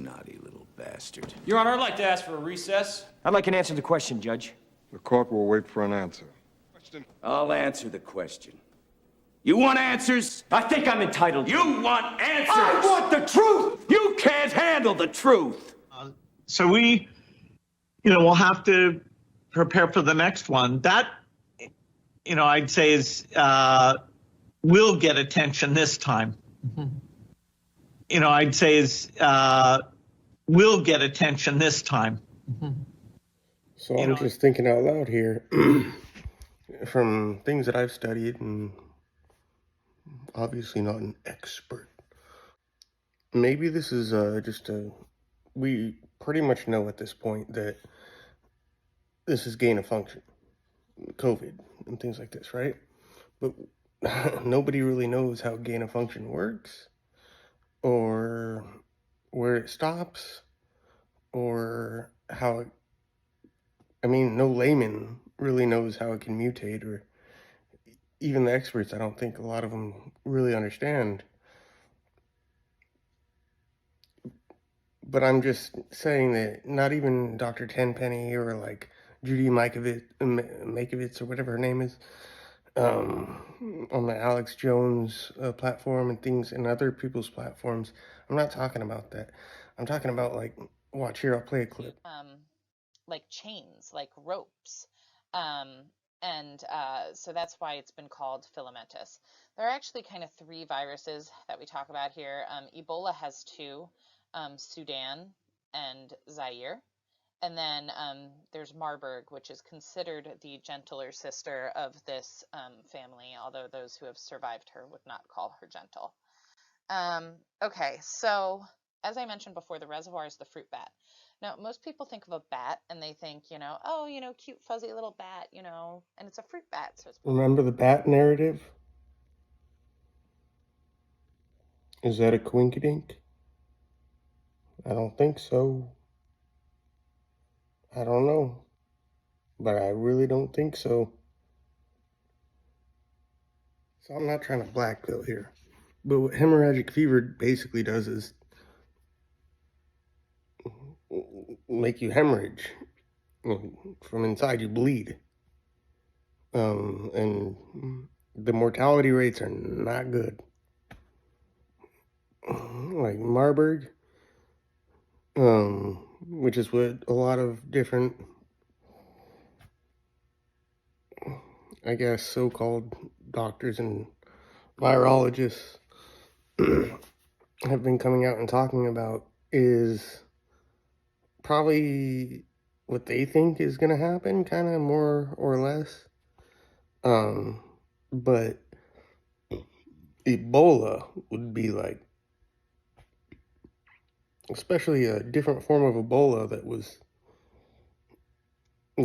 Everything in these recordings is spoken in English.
snotty little bastard. Your Honor, I'd like to ask for a recess. I'd like an answer to the question, Judge. The court will wait for an answer. I'll answer the question. You want answers? I think I'm entitled. You want answers? I want the truth! You can't handle the truth! So we, we'll have to prepare for the next one. That, I'd say is, will get attention this time. I'd say is, will get attention this time. So I'm just thinking out loud here from things that I've studied, and obviously not an expert. Maybe this is we pretty much know at this point that this is gain of function, COVID and things like this, right? But nobody really knows how gain of function works, or where it stops, or how it, no layman really knows how it can mutate, or even the experts, I don't think a lot of them really understand. But I'm just saying that not even Dr. Tenpenny or like Judy Mikovits or whatever her name is, on the Alex Jones platform and things and other people's platforms, I'm not talking about that. I'm talking about, like, watch here, I'll play a clip. Like chains, like ropes. So that's why it's been called filamentous. There are actually kind of three viruses that we talk about here. Ebola has two, Sudan and Zaire. And then there's Marburg, which is considered the gentler sister of this family, although those who have survived her would not call her gentle. Okay, so as I mentioned before, the reservoir is the fruit bat. Now, most people think of a bat and they think, cute, fuzzy little bat, and it's a fruit bat. So it's... Remember the bat narrative? Is that a coinkydink? I don't think so. I don't know. But I really don't think so. So I'm not trying to blackpill here. But what hemorrhagic fever basically does is make you hemorrhage. From inside you bleed. And the mortality rates are not good. Like Marburg, which is what a lot of different, I guess, so-called doctors and virologists have been coming out and talking about, is probably what they think is going to happen, kind of more or less. But Ebola would be like, especially a different form of Ebola that was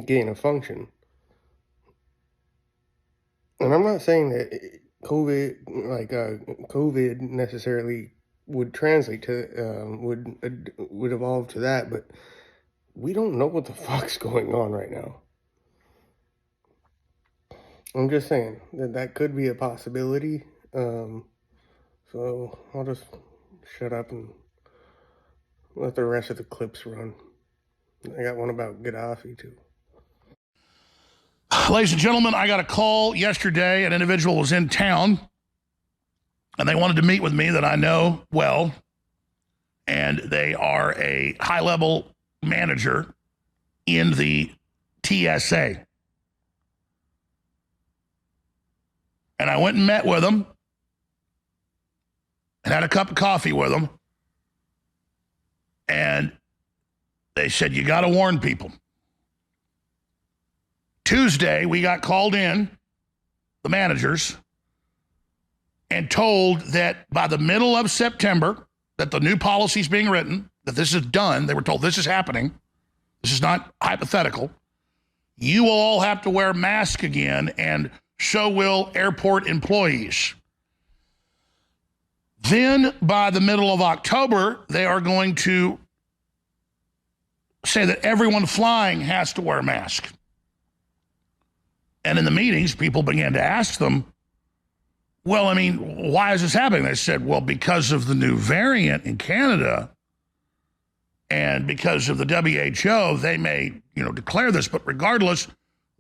gain of function. And I'm not saying that COVID necessarily would translate to, would evolve to that, but we don't know what the fuck's going on right now. I'm just saying that could be a possibility. So I'll just shut up and let the rest of the clips run. I got one about Gaddafi too. Ladies and gentlemen, I got a call yesterday. An individual was in town and they wanted to meet with me that I know well. And they are a high-level manager in the TSA. And I went and met with them and had a cup of coffee with them. And they said, you got to warn people. Tuesday, we got called in, the managers, and told that by the middle of September, that the new policy is being written, that this is done. They were told this is happening. This is not hypothetical. You will all have to wear masks again, and so will airport employees. Then by the middle of October, they are going to say that everyone flying has to wear a mask. And in the meetings, people began to ask them, well, why is this happening? They said, well, because of the new variant in Canada, And because of the WHO, they may, declare this. But regardless,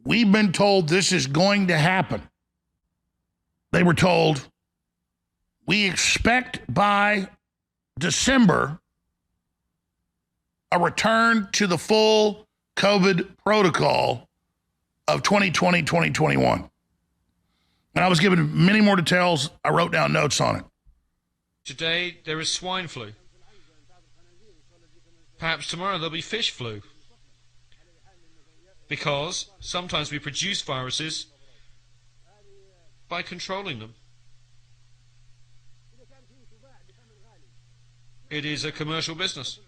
we've been told this is going to happen. They were told, we expect by December a return to the full COVID protocol of 2020, 2021. And I was given many more details. I wrote down notes on it. Today, there is swine flu. Perhaps tomorrow there'll be fish flu. Because sometimes we produce viruses by controlling them. It is a commercial business.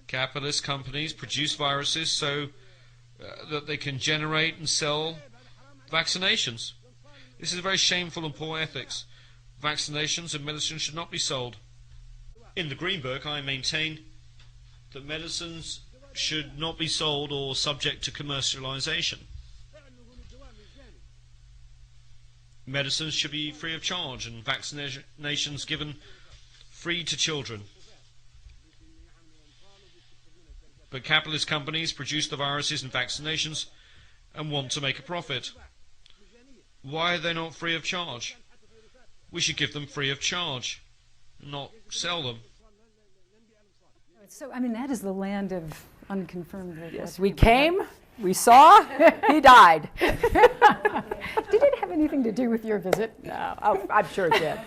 Capitalist companies produce viruses so that they can generate and sell vaccinations. This is very shameful and poor ethics. Vaccinations and medicine should not be sold. In the Green Book, I maintain that medicines should not be sold or subject to commercialization. Medicines should be free of charge and vaccinations given free to children. But capitalist companies produce the viruses and vaccinations and want to make a profit. Why are they not free of charge? We should give them free of charge, not sell them. So, that is the land of unconfirmed. Yes, we came, we saw, he died. Did it have anything to do with your visit? No, I'm sure it did.